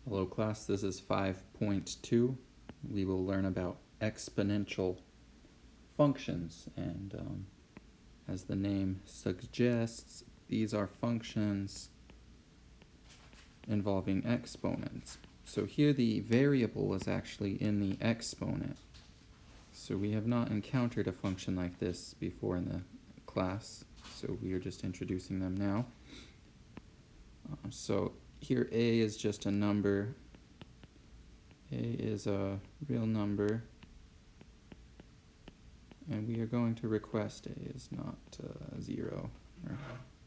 Hello class, this is 5.2. We will learn about exponential functions, and as the name suggests, these are functions involving exponents. So here the variable is actually in the exponent. So we have not encountered a function like this before in the class, so we are just introducing them now. So here a is just a number. A is a real number, and we are going to request a is not 0.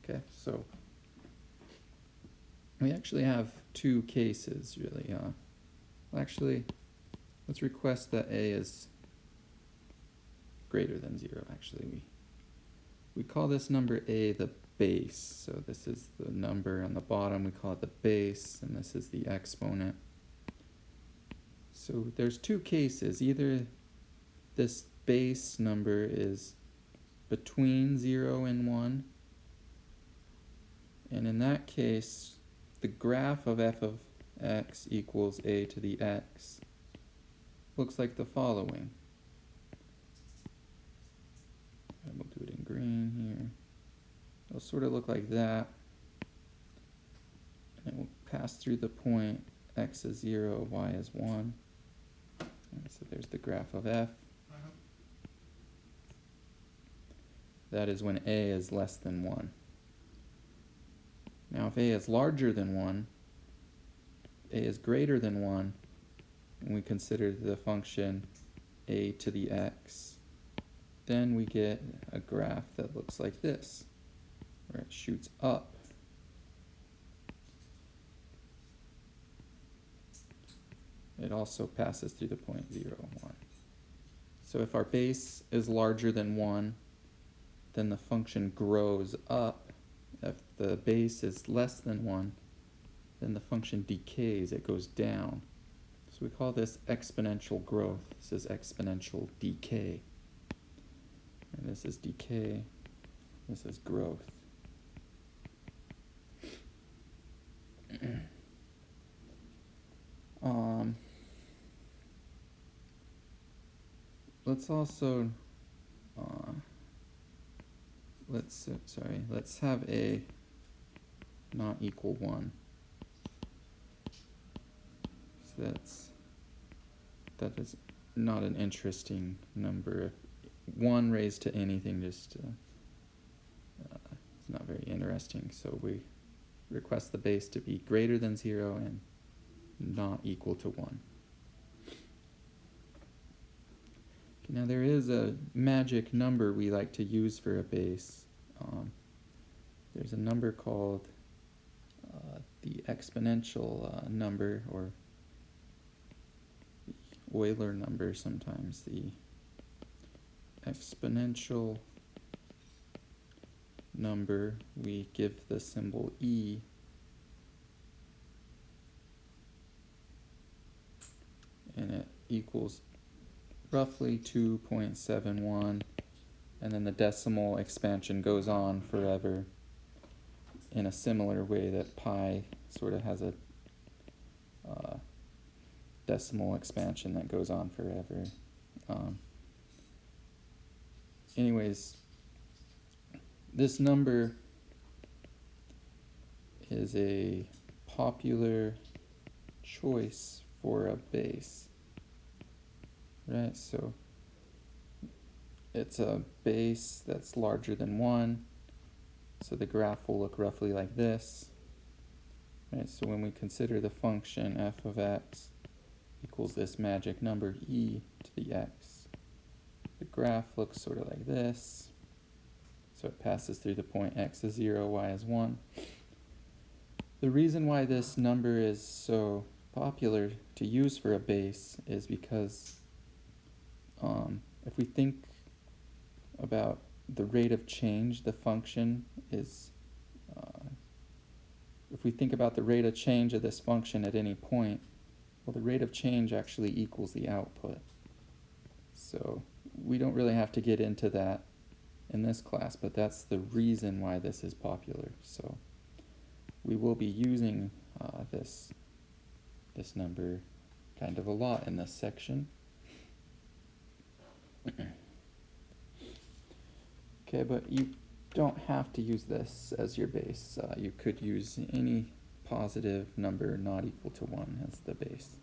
Okay, so we actually have two cases, really. Actually, let's request that a is greater than 0. Actually, we call this number a the base. So this is the number on the bottom, we call it the base, and this is the exponent. So there's two cases. Either this base number is between 0 and 1, and in that case, the graph of f of x equals a to the x looks like the following. And we'll do it in green here. It'll sort of look like that, and it will pass through the point x is 0, y is 1. And so there's the graph of f. That is when a is less than 1. Now if a is larger than 1, a is greater than 1, and we consider the function a to the x, then we get a graph that looks like this, where it shoots up. It also passes through the point 0, 1. So if our base is larger than 1, then the function grows up. If the base is less than 1, then the function decays, it goes down. So we call this exponential growth. This is exponential decay. And this is decay, this is growth. Let's also let's have a not equal 1. So that is not an interesting number. 1 raised to anything just it's not very interesting. So we request the base to be greater than 0 and not equal to 1. Now there is a magic number we like to use for a base. There's a number called the exponential number, or the Euler number sometimes. The exponential number, we give the symbol e, and it equals roughly 2.71, and then the decimal expansion goes on forever in a similar way that pi sort of has a decimal expansion that goes on forever. Anyways, this number is a popular choice for a base. Right, so it's a base that's larger than 1, so the graph will look roughly like this. Right, so when we consider the function f of x equals this magic number e to the x, the graph looks sort of like this. So it passes through the point x is 0, y is 1. The reason why this number is so popular to use for a base is because if we think about the rate of change, the function is, if we think about the rate of change of this function at any point, well, the rate of change actually equals the output. So we don't really have to get into that in this class, but that's the reason why this is popular. So we will be using this this number kind of a lot in this section. Okay, but you don't have to use this as your base. You could use any positive number not equal to 1 as the base.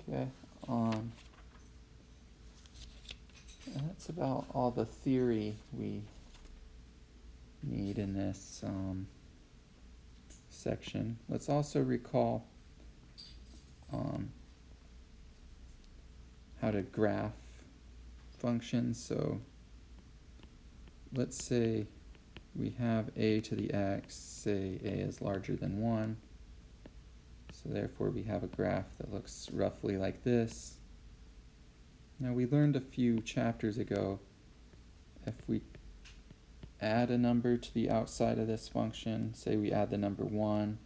Okay, and that's about all the theory we need in this section. Let's also recall how to graph functions. So let's say we have a to the x, say a is larger than 1. So therefore we have a graph that looks roughly like this. Now we learned a few chapters ago, if we add a number to the outside of this function, say we add the number 1,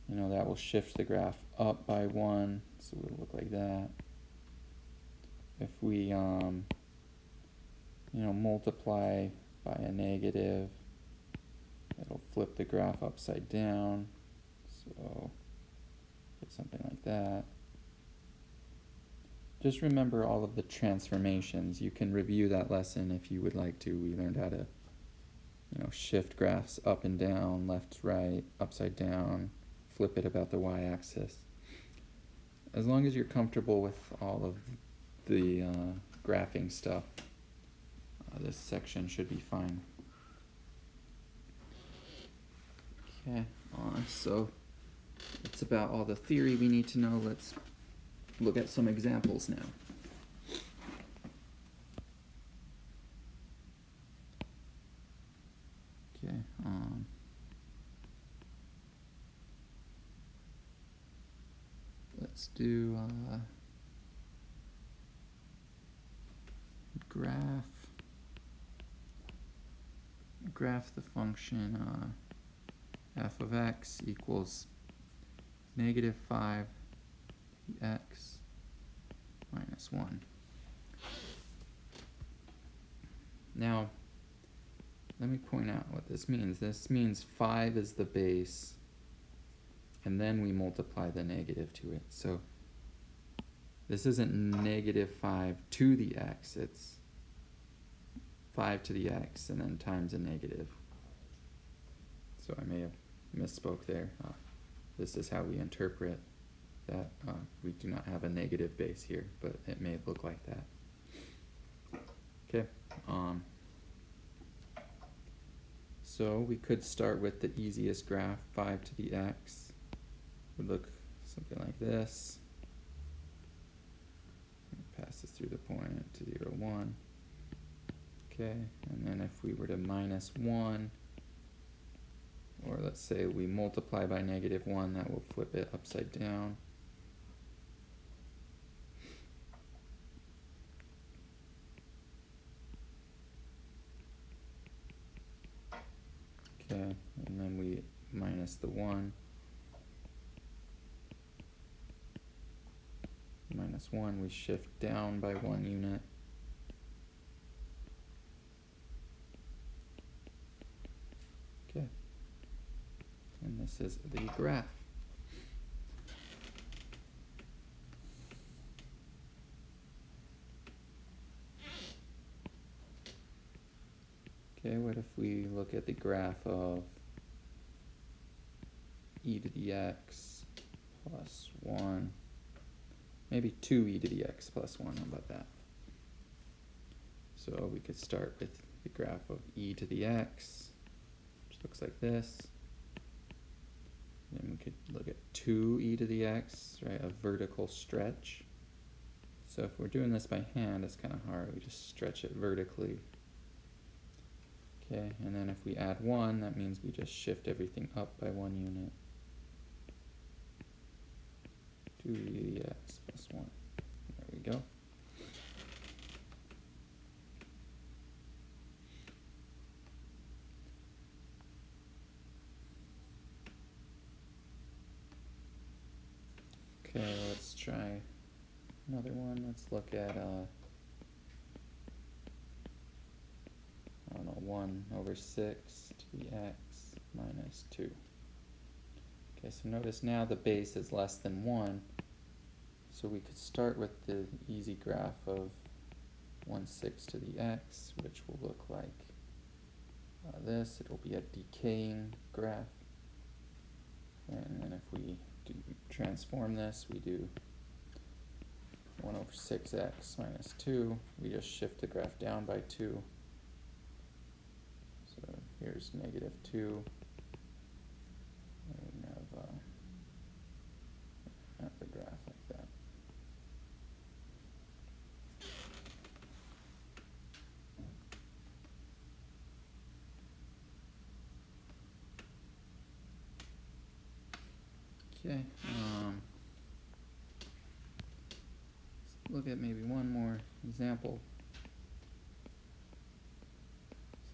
that will shift the graph up by 1, so it'll look like that. If we multiply by a negative, it'll flip the graph upside down, so get something like that. Just remember all of the transformations. You can review that lesson if you would like to. We learned how to shift graphs up and down, left, right, upside down, flip it about the y-axis. As long as you're comfortable with all of the graphing stuff, this section should be fine. Okay, so that's about all the theory we need to know. Let's look at some examples now. Okay, let's do graph the function f of x equals negative 5 x minus 1. Now, let me point out what this means. This means 5 is the base, and then we multiply the negative to it. So this isn't negative 5 to the x, it's 5 to the x and then times a negative. So I may have misspoke there. This is how we interpret that. We do not have a negative base here, but it may look like that. Okay. So we could start with the easiest graph, 5 to the x. Would look something like this. It passes through the point to 0, 1. Okay, and then if we were to minus 1, or let's say we multiply by negative 1, that will flip it upside down. Okay, and then we minus the 1. Minus 1, we shift down by 1 unit. Okay, and this is the graph. Okay, what if we look at the graph of e to the x plus 1, maybe 2e to the x plus 1, how about that? So we could start with the graph of e to the x, which looks like this. Then we could look at 2e to the x, right, a vertical stretch. So if we're doing this by hand, it's kind of hard. We just stretch it vertically. Okay, and then if we add 1, that means we just shift everything up by 1 unit. 2e to the x plus 1. There we go. Okay, let's try another one. Let's look at 1 over 6 to the x minus 2. Okay, so notice now the base is less than 1, so we could start with the easy graph of 1/6 to the x, which will look like this. It'll be a decaying graph. And then if we do transform this, we do 1/6x minus 2. We just shift the graph down by 2. So here's -2. And we have the graph like that. Okay, let's look at maybe one more example.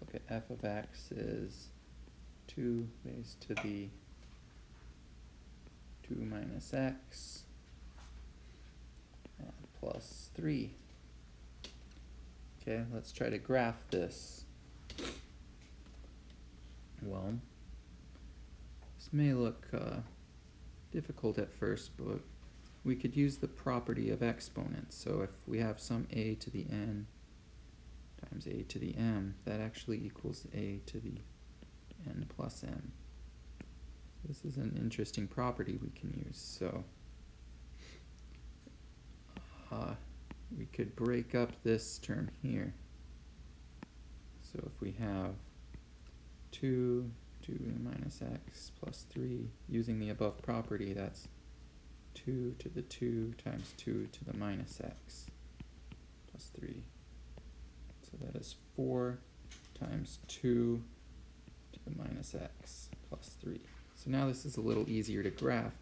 Let's look at f of x is 2 raised to the 2 minus x plus 3. Okay, let's try to graph this. Well, this may look difficult at first, but we could use the property of exponents. So if we have some a to the n times a to the m, that actually equals a to the n plus m. This is an interesting property we can use. So we could break up this term here. So if we have 2 minus x plus 3, using the above property, that's 2 to the 2 times 2 to the minus x plus 3. So that is 4 times 2 to the minus x plus 3. So now this is a little easier to graph,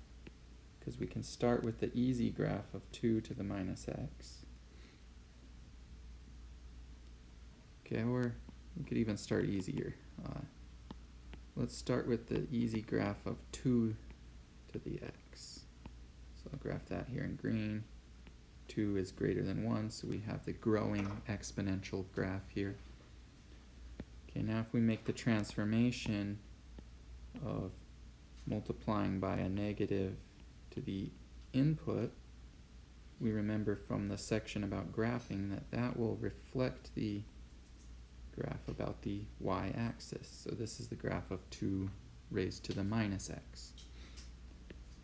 because we can start with the easy graph of 2 to the minus x. Okay, or we could even start easier. Let's start with the easy graph of 2 to the x. So I'll graph that here in green. 2 is greater than 1, so we have the growing exponential graph here. Okay, now if we make the transformation of multiplying by a negative to the input, we remember from the section about graphing that that will reflect the graph about the y-axis. So this is the graph of 2 raised to the minus x.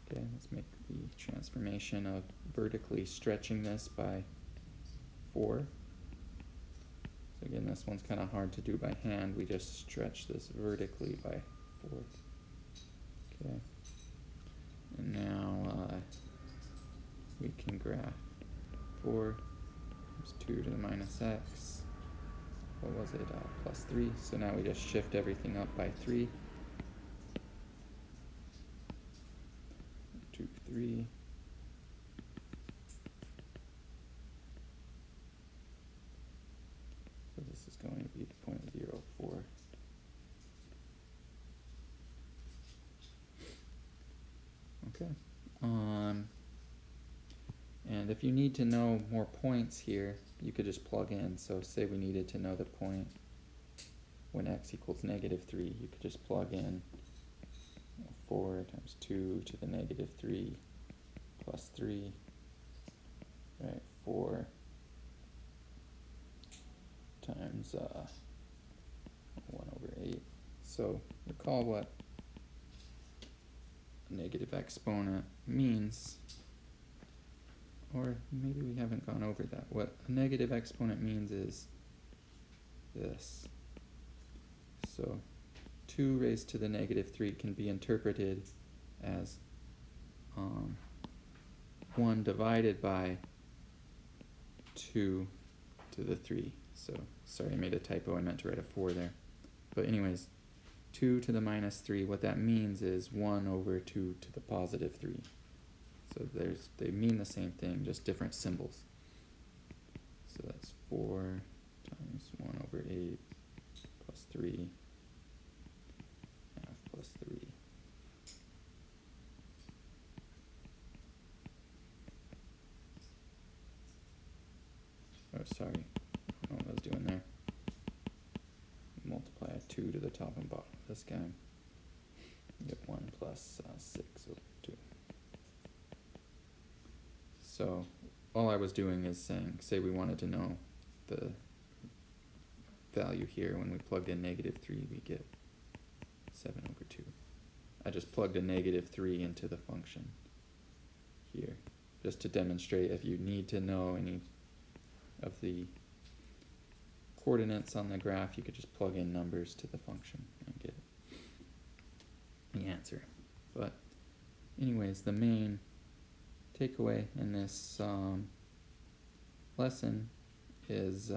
Okay, let's make the transformation of vertically stretching this by 4. So again, this one's kind of hard to do by hand. We just stretch this vertically by 4. Okay. And now we can graph 4 times 2 to the minus x. What was it? Plus 3. So now we just shift everything up by 3. 2, 3. So this is going to be 0.04. Okay. And if you need to know more points here, you could just plug in. So say we needed to know the point when x equals -3, you could just plug in 4 times 2 to the -3 plus 3, right? 4 times 1/8. So recall what a negative exponent means. Or maybe we haven't gone over that. What a negative exponent means is this. So 2 raised to the -3 can be interpreted as 1 divided by 2 to the 3. So sorry, I made a typo. I meant to write a 4 there. But anyways, 2 to the -3, what that means is 1 over 2 to the +3. So they mean the same thing, just different symbols. So that's 4 times 1/8 plus 3 half plus 3. Oh, sorry. I don't know what I was doing there. Multiply a 2 to the top and bottom of this guy. You get 1 plus 6 So all I was doing is saying, say we wanted to know the value here. When we plugged in -3, we get 7/2. I just plugged a -3 into the function here, just to demonstrate if you need to know any of the coordinates on the graph, you could just plug in numbers to the function and get the answer. But anyways, the main takeaway in this lesson is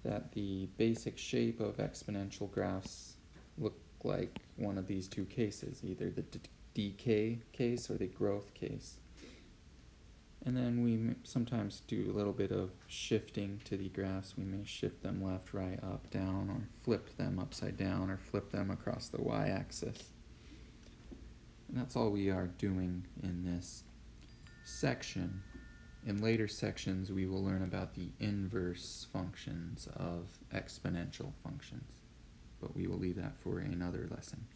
that the basic shape of exponential graphs look like one of these two cases, either the decay case or the growth case. And then we sometimes do a little bit of shifting to the graphs. We may shift them left, right, up, down, or flip them upside down, or flip them across the y-axis. And that's all we are doing in this section. In later sections, we will learn about the inverse functions of exponential functions, but we will leave that for another lesson.